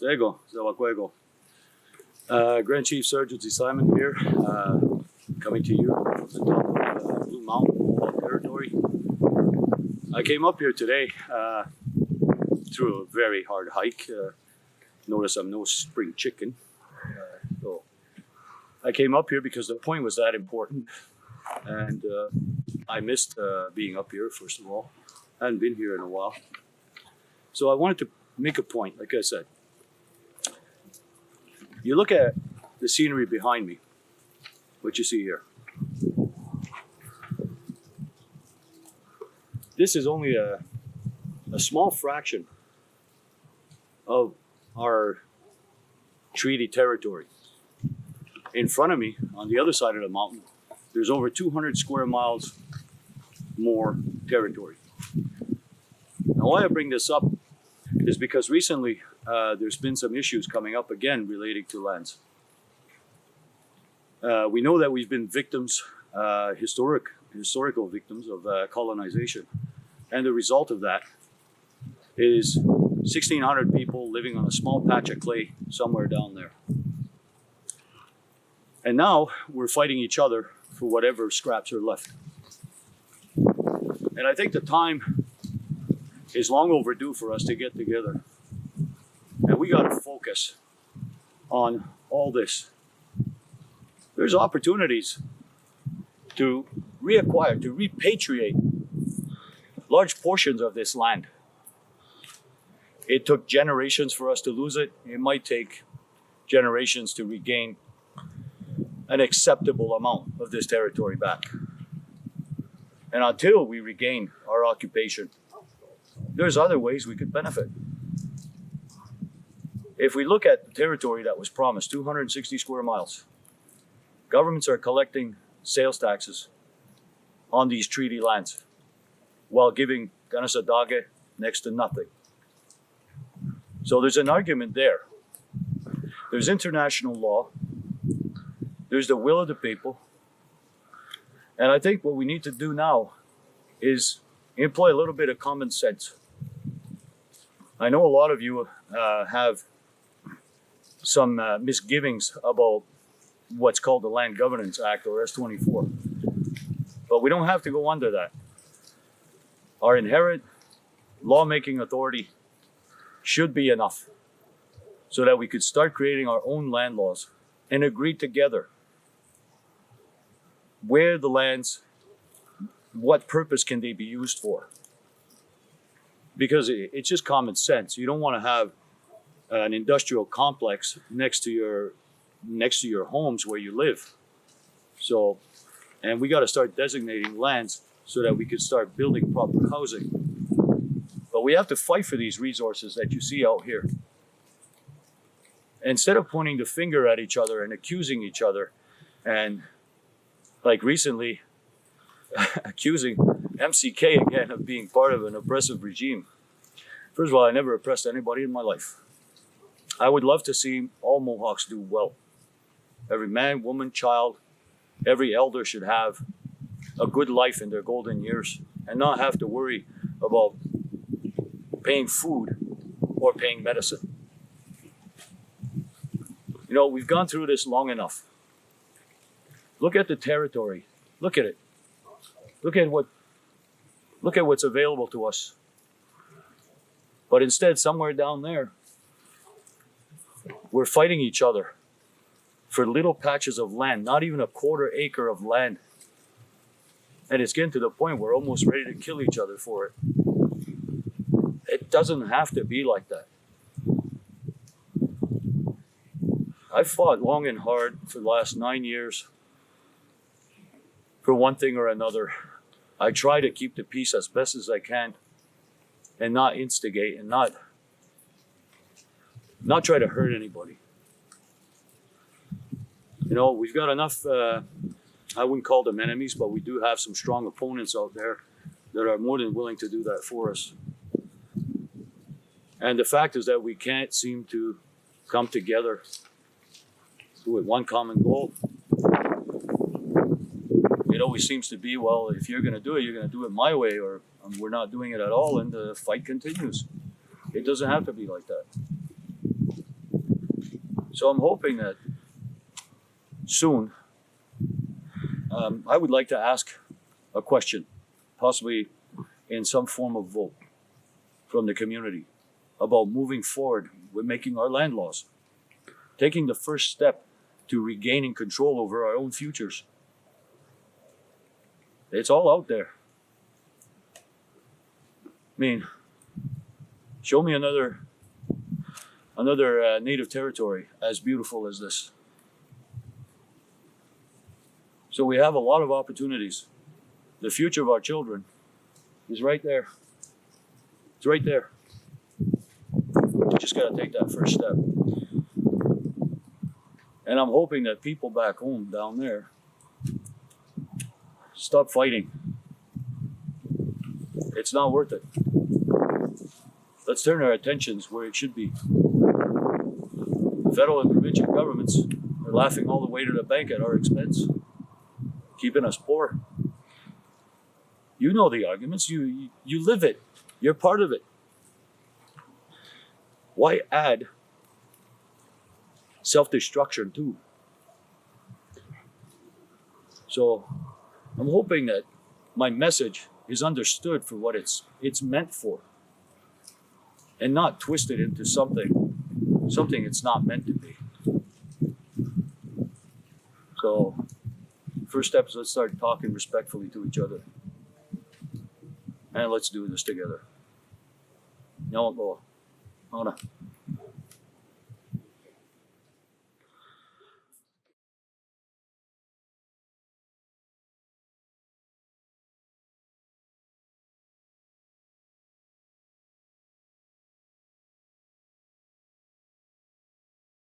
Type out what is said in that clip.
Sego, Zawakwego. Grand Chief Serge Otsi Simon here, coming to you from the top of Blue Mountain, Mohawk territory. I came up here today through a very hard hike. Notice I'm no spring chicken. So I came up here because the point was that important, and I missed being up here, first of all. I hadn't been here in a while. So I wanted to make a point, like I said. You look at the scenery behind me, what you see here. This is only a small fraction of our treaty territory. In front of me, on the other side of the mountain, there's over 200 square miles more territory. Now, why I bring this up is because recently there's been some issues coming up again relating to lands. We know that we've been victims, historical victims of colonization. And the result of that is 1,600 people living on a small patch of clay somewhere down there. And now we're fighting each other for whatever scraps are left. And I think the time is long overdue for us to get together. And we got to focus on all this. There's opportunities to reacquire, to repatriate large portions of this land. It took generations for us to lose it. It might take generations to regain an acceptable amount of this territory back. And until we regain our occupation, there's other ways we could benefit. If we look at the territory that was promised, 260 square miles, governments are collecting sales taxes on these treaty lands while giving Kanesatake next to nothing. So there's an argument there. There's international law. There's the will of the people. And I think what we need to do now is employ a little bit of common sense. I know a lot of you have some misgivings about what's called the Land Governance Act, or S-24. But we don't have to go under that. Our inherent lawmaking authority should be enough so that we could start creating our own land laws and agree together where the lands, what purpose can they be used for. Because it's just common sense. You don't want to have an industrial complex next to your homes where you live. So, and we got to start designating lands so that we can start building proper housing. But we have to fight for these resources that you see out here. Instead of pointing the finger at each other and accusing each other, and like recently accusing MCK again of being part of an oppressive regime. First of all, I never oppressed anybody in my life. I would love to see all Mohawks do well. Every man, woman, child, every elder should have a good life in their golden years and not have to worry about paying food or paying medicine. You know, we've gone through this long enough. Look at the territory. Look at it. Look at what's available to us. But instead, somewhere down there, we're fighting each other for little patches of land, not even a quarter acre of land. And it's getting to the point where we're almost ready to kill each other for it. It doesn't have to be like that. I fought long and hard for the last 9 years for one thing or another. I try to keep the peace as best as I can and not instigate and not try to hurt anybody. You know, we've got enough, I wouldn't call them enemies, but we do have some strong opponents out there that are more than willing to do that for us. And the fact is that we can't seem to come together with one common goal. It always seems to be, well, if you're going to do it, you're going to do it my way, or we're not doing it at all, and the fight continues. It doesn't have to be like that. So I'm hoping that soon I would like to ask a question, possibly in some form of vote from the community about moving forward with making our land laws, taking the first step to regaining control over our own futures. It's all out there. I mean, show me another native territory as beautiful as this. So we have a lot of opportunities. The future of our children is right there. It's right there. We just got to take that first step. And I'm hoping that people back home down there stop fighting. It's not worth it. Let's turn our attentions where it should be. The federal and provincial governments are laughing all the way to the bank at our expense, keeping us poor. You know the arguments. You live it. You're part of it. Why add self-destruction too? So I'm hoping that my message is understood for what it's meant for, and not twisted into something it's not meant to be. So first step is let's start talking respectfully to each other. And let's do this together. No, go.